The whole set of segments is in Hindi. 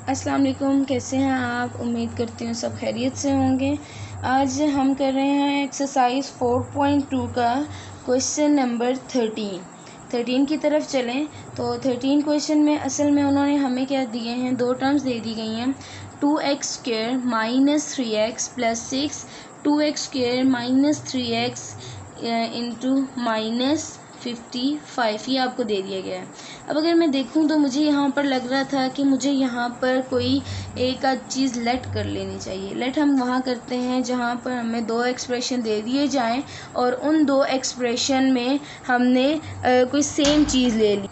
अस्सलाम वालेकुम, कैसे हैं आप? उम्मीद करती हूँ सब खैरियत से होंगे। आज हम कर रहे हैं एक्सरसाइज 4.2 का क्वेश्चन नंबर 13 की तरफ चलें। तो 13 क्वेश्चन में असल में उन्होंने हमें क्या दिए हैं, दो टर्म्स दे दी गई हैं। 2x² minus 3x plus 6, 2x² minus 3x into minus 55, ये आपको दे दिया गया है। अब अगर मैं देखूं तो मुझे यहाँ पर लग रहा था कि मुझे यहाँ पर कोई एक आध चीज़ लेट कर लेनी चाहिए। लेट हम वहाँ करते हैं जहाँ पर हमें दो एक्सप्रेशन दे दिए जाएं और उन दो एक्सप्रेशन में हमने कोई सेम चीज़ ले ली।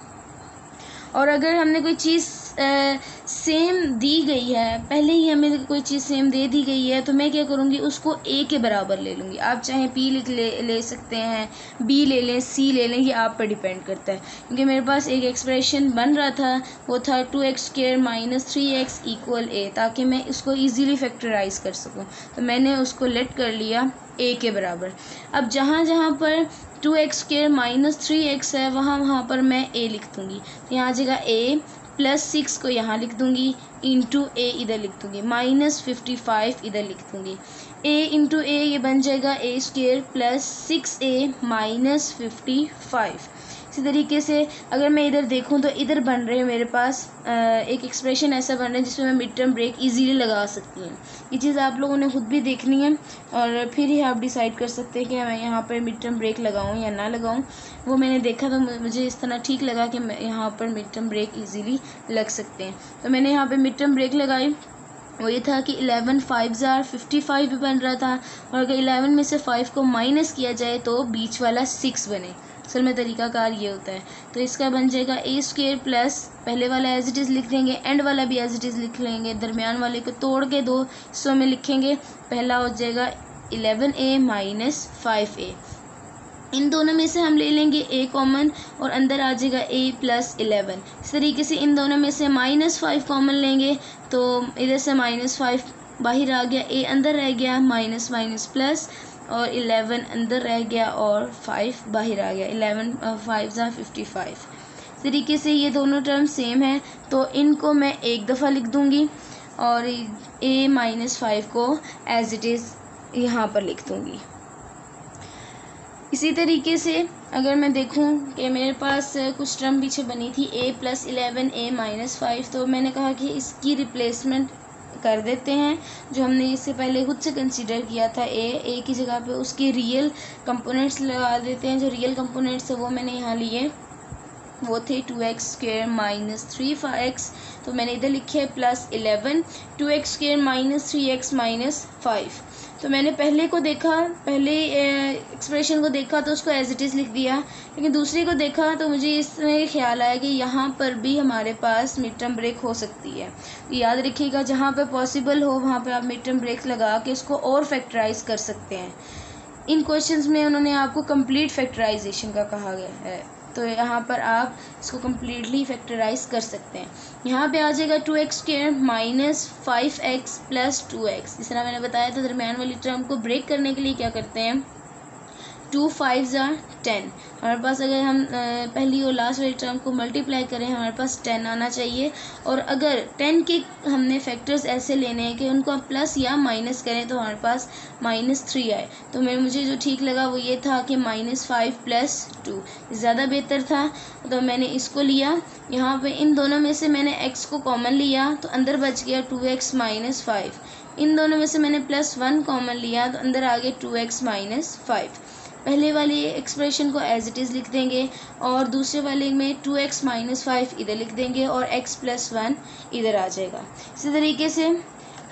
और अगर हमने कोई चीज़ सेम दी गई है, पहले ही हमें कोई चीज़ सेम दे दी गई है, तो मैं क्या करूँगी, उसको ए के बराबर ले लूँगी। आप चाहे पी ले सकते हैं, बी ले लें, सी ले लें, ये आप पर डिपेंड करता है। क्योंकि मेरे पास एक एक्सप्रेशन बन रहा था, वो था 2x² माइनस 3x इक्वल ए, ताकि मैं इसको ईज़िली फैक्टराइज कर सकूँ। तो मैंने उसको लेट कर लिया ए के बराबर। अब जहाँ जहाँ पर 2x² माइनस 3x है, वहाँ पर मैं ए लिख दूँगी। तो यहाँ आ जाएगा ए प्लस 6 को यहाँ लिख दूँगी, इंटू ए इधर लिख दूँगी, माइनस 55 इधर लिख दूँगी। ए इंटू ए ये बन जाएगा a² प्लस 6a माइनस 55। इसी तरीके से अगर मैं इधर देखूं तो इधर बन रहे हैं मेरे पास एक एक्सप्रेशन ऐसा बन रहा है जिसमें मैं मिड टर्म ब्रेक इजीली लगा सकती हूँ। ये चीज़ आप लोगों ने खुद भी देखनी है और फिर ही आप डिसाइड कर सकते हैं कि मैं यहाँ पर मिड टर्म ब्रेक लगाऊँ या ना लगाऊँ। वो मैंने देखा तो मुझे इस तरह ठीक लगा कि मैं यहाँ पर मिड टर्म ब्रेक ईज़िली लग सकते हैं। तो मैंने यहाँ पर मिड टर्म ब्रेक लगाई। वो ये था कि 11 5 55 भी बन रहा था, और अगर 11 में से 5 को माइनस किया जाए तो बीच वाला 6 बने। असल में तरीकाकार ये होता है। तो इसका बन जाएगा a² प्लस, पहले वाला एज इट इज़ लिख देंगे, एंड वाला भी एज इट इज़ लिख लेंगे, दरमियान वाले को तोड़ के दो हिस्सों में लिखेंगे। पहला हो जाएगा 11a माइनस 5a। इन दोनों में से हम ले लेंगे a कॉमन और अंदर आ जाएगा a प्लस 11। इस तरीके से इन दोनों में से -5 कॉमन लेंगे तो इधर से -5 बाहर आ गया, a अंदर रह गया, माइनस माइनस प्लस, और 11 अंदर रह गया और 5 बाहर आ गया। 11 5 55। इस तरीके से ये दोनों टर्म सेम है, तो इनको मैं एक दफ़ा लिख दूँगी और a - 5 को एज इट इज़ यहाँ पर लिख दूँगी। इसी तरीके से अगर मैं देखूं कि मेरे पास कुछ टर्म पीछे बनी थी a प्लस 11 a माइनस 5, तो मैंने कहा कि इसकी रिप्लेसमेंट कर देते हैं जो हमने इससे पहले खुद से कंसीडर किया था। a की जगह पे उसके रियल कंपोनेंट्स लगा देते हैं। जो रियल कंपोनेंट्स है वो मैंने यहाँ लिए, वो थे 2x² माइनस 3x, तो मैंने इधर लिखे plus 11, 2x² minus 3x minus 5। तो मैंने पहले एक्सप्रेशन को देखा तो उसको एज इट इज़ लिख दिया, लेकिन दूसरे को देखा तो मुझे इसमें ख्याल आया कि यहाँ पर भी हमारे पास मिड टर्म ब्रेक हो सकती है। तो याद रखिएगा, जहाँ पर पॉसिबल हो वहाँ पर आप मिड टर्म ब्रेक लगा के उसको और फैक्टराइज कर सकते हैं। इन क्वेश्चंस में उन्होंने आपको कंप्लीट फैक्टराइजेशन का कहा गया है, तो यहाँ पर आप इसको कम्प्लीटली फैक्टराइज कर सकते हैं। यहाँ पे आ जाएगा 2x² minus 5x plus 2x। जिस तरह मैंने बताया था, दरमियान वाली टर्म को ब्रेक करने के लिए क्या करते हैं, 2 5 10। हमारे पास अगर हम पहली और लास्ट वाली टर्म को मल्टीप्लाई करें, हमारे पास 10 आना चाहिए। और अगर 10 के हमने फैक्टर्स ऐसे लेने हैं कि उनको आप प्लस या माइनस करें तो हमारे पास -3 आए। तो मुझे जो ठीक लगा वो ये था कि -5 प्लस 2 ज़्यादा बेहतर था, तो मैंने इसको लिया। यहाँ पे इन दोनों में से मैंने x को कॉमन लिया तो अंदर बच गया 2x माइनस 5। इन दोनों में से मैंने +1 कॉमन लिया तो अंदर आ गया 2x माइनस 5। पहले वाले एक्सप्रेशन को एज इट इज़ लिख देंगे और दूसरे वाले में 2x माइनस 5 इधर लिख देंगे और x प्लस 1 इधर आ जाएगा। इसी तरीके से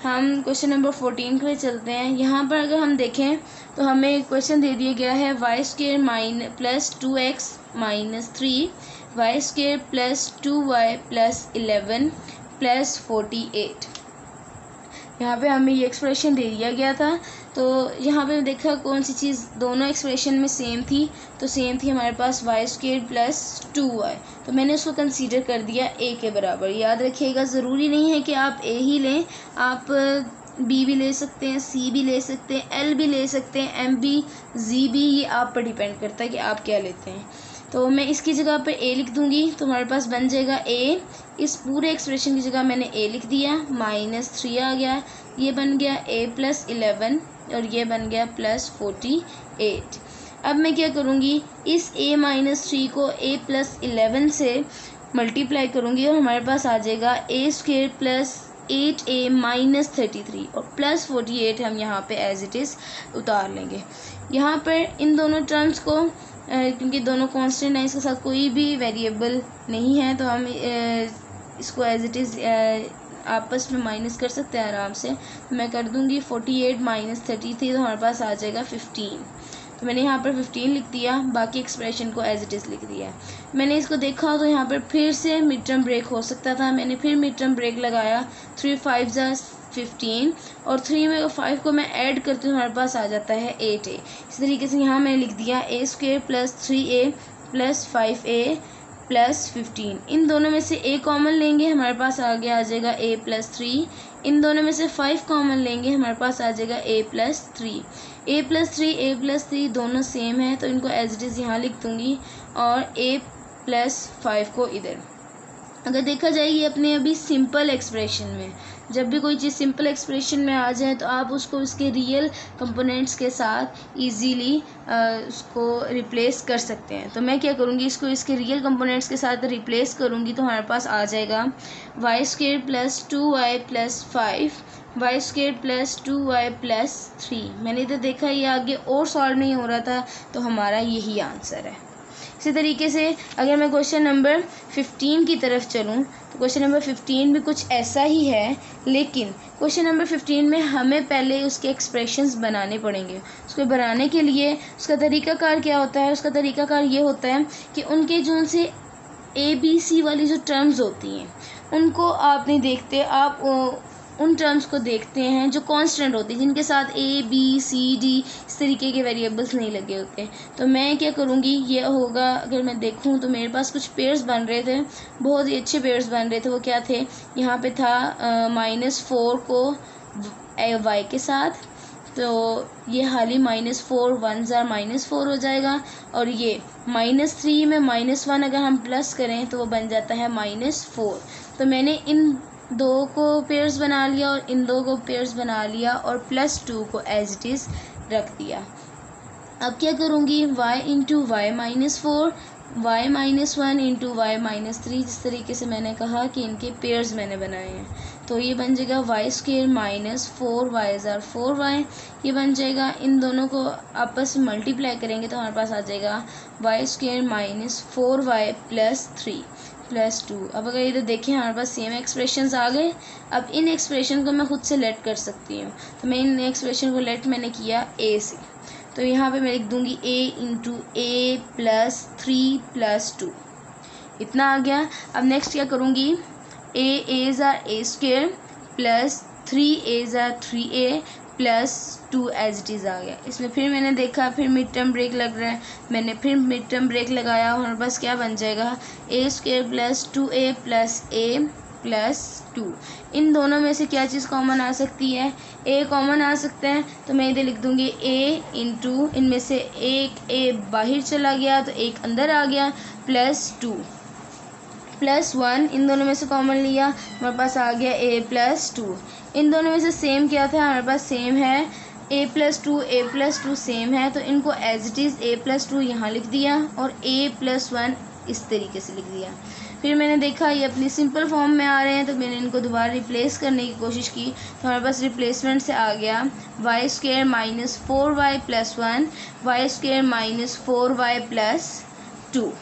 हम क्वेश्चन नंबर 14 पे चलते हैं। यहाँ पर अगर हम देखें तो हमें क्वेश्चन दे दिया गया है y² plus 2x minus 3, y² plus 2y plus 11 plus 48। यहाँ पे हमें ये एक्सप्रेशन दे दिया गया था। तो यहाँ पे देखा कौन सी चीज़ दोनों एक्सप्रेशन में सेम थी, तो सेम थी हमारे पास y² प्लस 2y, तो मैंने उसको कंसीडर कर दिया a के बराबर। याद रखिएगा, ज़रूरी नहीं है कि आप a ही लें, आप b भी ले सकते हैं, c भी ले सकते हैं, l भी ले सकते हैं, m भी, z भी, ये आप पर डिपेंड करता है कि आप क्या लेते हैं। तो मैं इसकी जगह पर a लिख दूँगी तो हमारे पास बन जाएगा a। इस पूरे एक्सप्रेशन की जगह मैंने a लिख दिया, -3 आ गया, ये बन गया a + 11 और ये बन गया +48। अब मैं क्या करूँगी, इस a - 3 को a + 11 से मल्टीप्लाई करूँगी और हमारे पास आ जाएगा a² + 8a - 33 और +48 हम यहाँ पे एज इट इज़ उतार लेंगे। यहाँ पर इन दोनों टर्म्स को क्योंकि दोनों कांस्टेंट हैं, इसके साथ कोई भी वेरिएबल नहीं है, तो हम इसको एज इट इज़ आपस में माइनस कर सकते हैं आराम से। तो मैं कर दूँगी 48 - 33 तो हमारे पास आ जाएगा 15। तो मैंने यहाँ पर 15 लिख दिया, बाकी एक्सप्रेशन को एज इट इज़ लिख दिया। मैंने इसको देखा तो यहाँ पर फिर से मिड टर्म ब्रेक हो सकता था, मैंने फिर मिड टर्म ब्रेक लगाया। 3 × 5 = 15 और 3 में 5 को मैं ऐड करती हूँ, हमारे पास आ जाता है 8a। इस तरीके से यहाँ मैंने लिख दिया a² + 3a + 5a + 15। इन दोनों में से a कॉमन लेंगे, हमारे पास आ जाएगा a + 3। इन दोनों में से 5 कॉमन लेंगे, हमारे पास आ जाएगा a + 3। a + 3 दोनों सेम है तो इनको एज इट इज़ यहाँ लिख दूँगी और a + 5 को इधर। अगर देखा जाए ये अपने अभी सिंपल एक्सप्रेशन में, जब भी कोई चीज़ सिंपल एक्सप्रेशन में आ जाए तो आप उसको उसके रियल कंपोनेंट्स के साथ इजीली उसको रिप्लेस कर सकते हैं। तो मैं क्या करूँगी, इसको इसके रियल कंपोनेंट्स के साथ रिप्लेस करूँगी तो हमारे पास आ जाएगा y² + 2y + 5 y² + 2y + 3। मैंने इधर देखा ये आगे और सॉल्व नहीं हो रहा था तो हमारा यही आंसर है। इसी तरीके से अगर मैं क्वेश्चन नंबर 15 की तरफ चलूँ तो क्वेश्चन नंबर 15 भी कुछ ऐसा ही है, लेकिन क्वेश्चन नंबर 15 में हमें पहले उसके एक्सप्रेशंस बनाने पड़ेंगे। उसको बनाने के लिए उसका तरीकाकार क्या होता है, उसका तरीकाकार ये होता है कि उनके जो उनसे ABC वाली जो टर्म्स होती हैं उनको आप नहीं देखते, आप उन टर्म्स को देखते हैं जो कांस्टेंट होती हैं, जिनके साथ A B C D इस तरीके के वेरिएबल्स नहीं लगे होते। तो मैं क्या करूँगी, ये होगा, अगर मैं देखूँ तो मेरे पास कुछ पेयर्स बन रहे थे, बहुत ही अच्छे पेयर्स बन रहे थे। वो क्या थे, यहाँ पे था -4 को y के साथ, तो ये हाली -4 1s are -4 हो जाएगा और ये -3 में -1 अगर हम प्लस करें तो वो बन जाता है -4। तो मैंने इन दो को पेयर्स बना लिया और इन दो को पेयर्स बना लिया और +2 को एज इट इज़ रख दिया। अब क्या करूँगी, y × y - 4 y - 1 × y - 3, जिस तरीके से मैंने कहा कि इनके पेयर्स मैंने बनाए हैं। तो ये बन जाएगा y² - 4y = 4y। ये बन जाएगा, इन दोनों को आपस में मल्टीप्लाई करेंगे तो हमारे पास आ जाएगा y² - 4y + 3 + 2। अब अगर इधर देखें हमारे पास सेम एक्सप्रेशंस आ गए। अब इन एक्सप्रेशन को मैं खुद से लेट कर सकती हूँ, तो मैं इन एक्सप्रेशन को लेट मैंने किया a से, तो यहाँ पे मैं लिख दूँगी a × a + 3 + 2, इतना आ गया। अब नेक्स्ट क्या करूँगी, a's are a² + 3a's are 3a + 2 as it is आ गया। इसमें फिर मैंने देखा, फिर मिड टर्म ब्रेक लग रहा है, मैंने फिर मिड टर्म ब्रेक लगाया और हमारे पास क्या बन जाएगा, a² + 2a + a + 2। इन दोनों में से क्या चीज़ कॉमन आ सकती है, a कॉमन आ सकता है, तो मैं इधर लिख दूँगी a × इनमें से एक a बाहर चला गया तो एक अंदर आ गया +2 +1, इन दोनों में से कॉमन लिया, हमारे पास आ गया a + 2। इन दोनों में से सेम क्या था, हमारे पास सेम है a + 2 सेम है, तो इनको एज इट इज़ a + 2 यहाँ लिख दिया और a + 1 इस तरीके से लिख दिया। फिर मैंने देखा ये अपनी सिंपल फॉर्म में आ रहे हैं, तो मैंने इनको दोबारा रिप्लेस करने की कोशिश की, तो हमारे पास रिप्लेसमेंट से आ गया y² - 4y + 1 y² - 4y + 2।